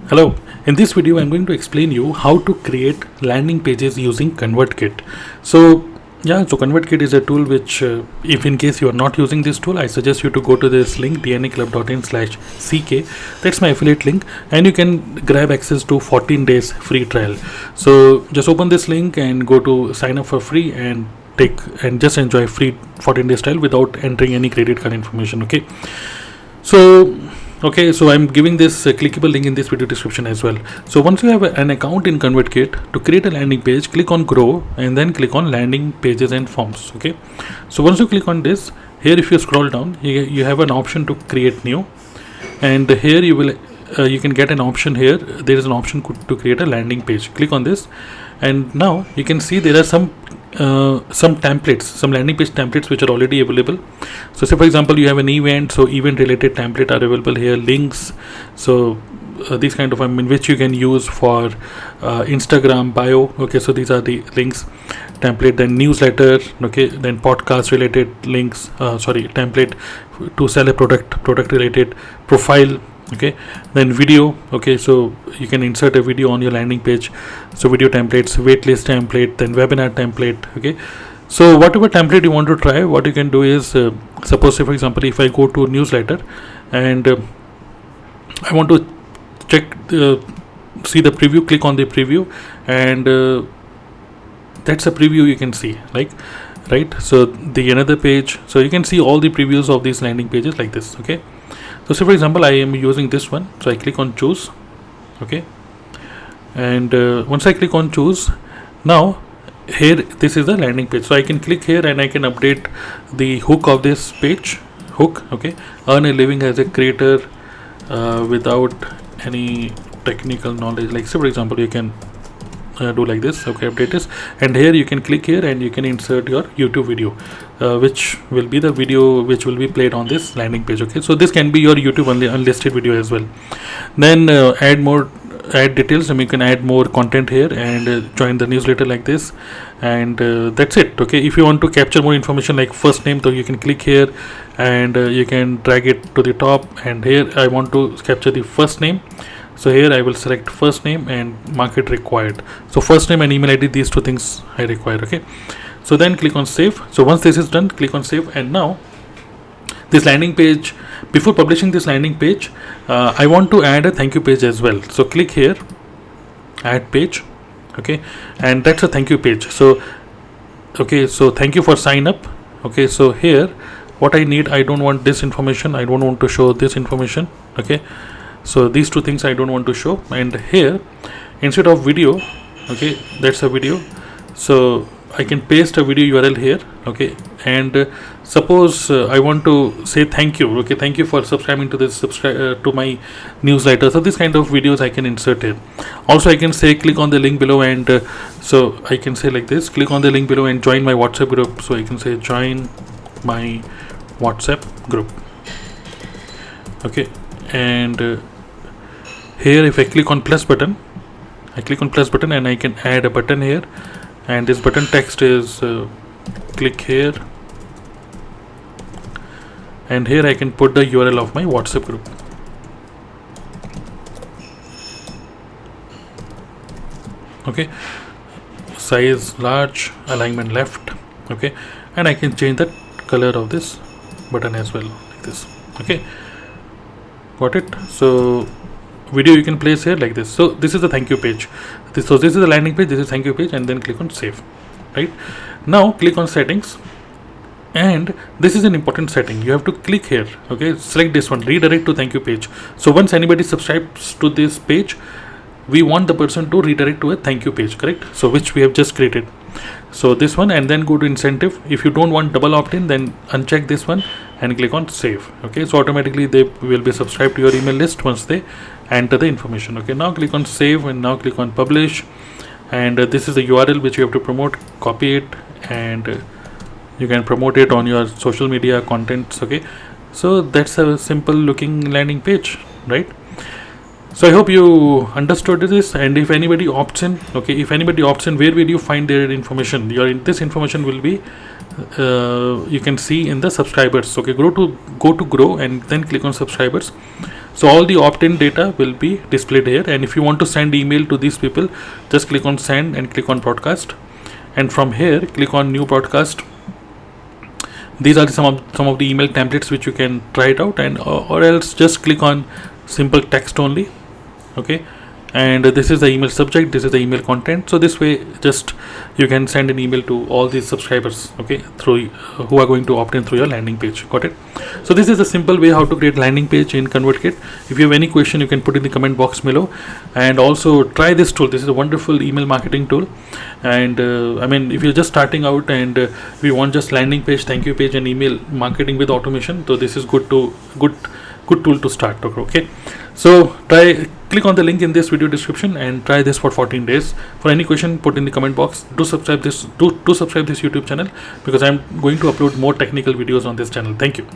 Hello, in this video I'm going to explain you how to create landing pages using ConvertKit. So ConvertKit is a tool which if in case you are not using this tool, I suggest you to go to this link dnaclub.in/ck. That's my affiliate link, and you can grab access to 14 days free trial. So just open this link and go to sign up for free and just enjoy free 14 days trial without entering any credit card information. So I'm giving this clickable link in this video description as well. So once you have an account in ConvertKit, to create a landing page, click on grow and then click on landing pages and forms. So once you click on this, here if you scroll down, you have an option to create new, and here you can get an option here. There is an option to create a landing page. Click on this, and now you can see there are some templates, some landing page templates which are already available. So say for example you have an event, so event related template are available here. Links, so these kind of which you can use for Instagram bio. So these are the links template. Then newsletter, then podcast related links, template to sell a product related profile. Then video. So you can insert a video on your landing page. So video templates, waitlist template, then webinar template. So whatever template you want to try, what you can do is suppose, say for example, if I go to newsletter and I want to see the preview, click on the preview, and that's a preview you can see, right? So the another page, so you can see all the previews of these landing pages like this. So say for example I am using this one, so I click on choose. And once I click on choose, now here this is the landing page. So I can click here and I can update the hook of this page. Earn a living as a creator without any technical knowledge. Like say for example you can do like this. Update this, and here you can click here and you can insert your YouTube video, which will be the video which will be played on this landing page. So this can be your YouTube unlisted video as well. Then add details, and you can add more content here and join the newsletter like this, and that's it. If you want to capture more information like first name, so you can click here and you can drag it to the top, and here I want to capture the first name. So here I will select first name and mark it required. So first name and email ID, these two things I require. So then click on save. So once this is done, click on save, and now this landing page, before publishing this landing page, I want to add a thank you page as well. So click here, add page, and that's a thank you page. So so thank you for sign up. So here what I need, I don't want this information, I don't want to show this information. So these two things I don't want to show, and here instead of video, that's a video, so I can paste a video URL here. And suppose I want to say thank you. Thank you for subscribing to this to my newsletter. So this kind of videos I can insert here. Also I can say click on the link below, and so I can say like this, click on the link below and join my WhatsApp group. So I can say join my WhatsApp group. And here if I click on plus button, and I can add a button here, and this button text is click here, and here I can put the URL of my WhatsApp group. Size large, alignment left. And I can change the color of this button as well, like this. Got it? So video you can place here like this. So this is the thank you page. This is the landing page, this is thank you page, and then click on save. Right now click on settings, and this is an important setting. You have to click here. Select this one, redirect to thank you page. So once anybody subscribes to this page, we want the person to redirect to a thank you page, correct? So which we have just created. So this one, and then go to incentive. If you don't want double opt-in, then uncheck this one and click on save. So automatically they will be subscribed to your email list once they enter the information. Now click on save, and now click on publish, and this is the URL which you have to promote. Copy it, and you can promote it on your social media contents. So that's a simple looking landing page, right? So I hope you understood this, and if anybody opts in, where will you find their information? This information will be you can see in the subscribers. Okay, go to grow and then click on subscribers. So all the opt-in data will be displayed here, and if you want to send email to these people, just click on send and click on broadcast, and from here click on new broadcast. These are some of the email templates which you can try it out, and or else just click on simple text only. Okay, and this is the email subject, this is the email content. So this way just you can send an email to all these subscribers, okay, through who are going to opt in through your landing page. Got it? So this is a simple way how to create landing page in ConvertKit. If you have any question, you can put in the comment box below, and also try this tool. This is a wonderful email marketing tool, and I mean, if you're just starting out and if you want just landing page, thank you page, and email marketing with automation, so this is good tool to start. Okay, so click on the link in this video description and try this for 14 days. For any question, put in the comment box. Do subscribe this YouTube channel, because I'm going to upload more technical videos on this channel. Thank you.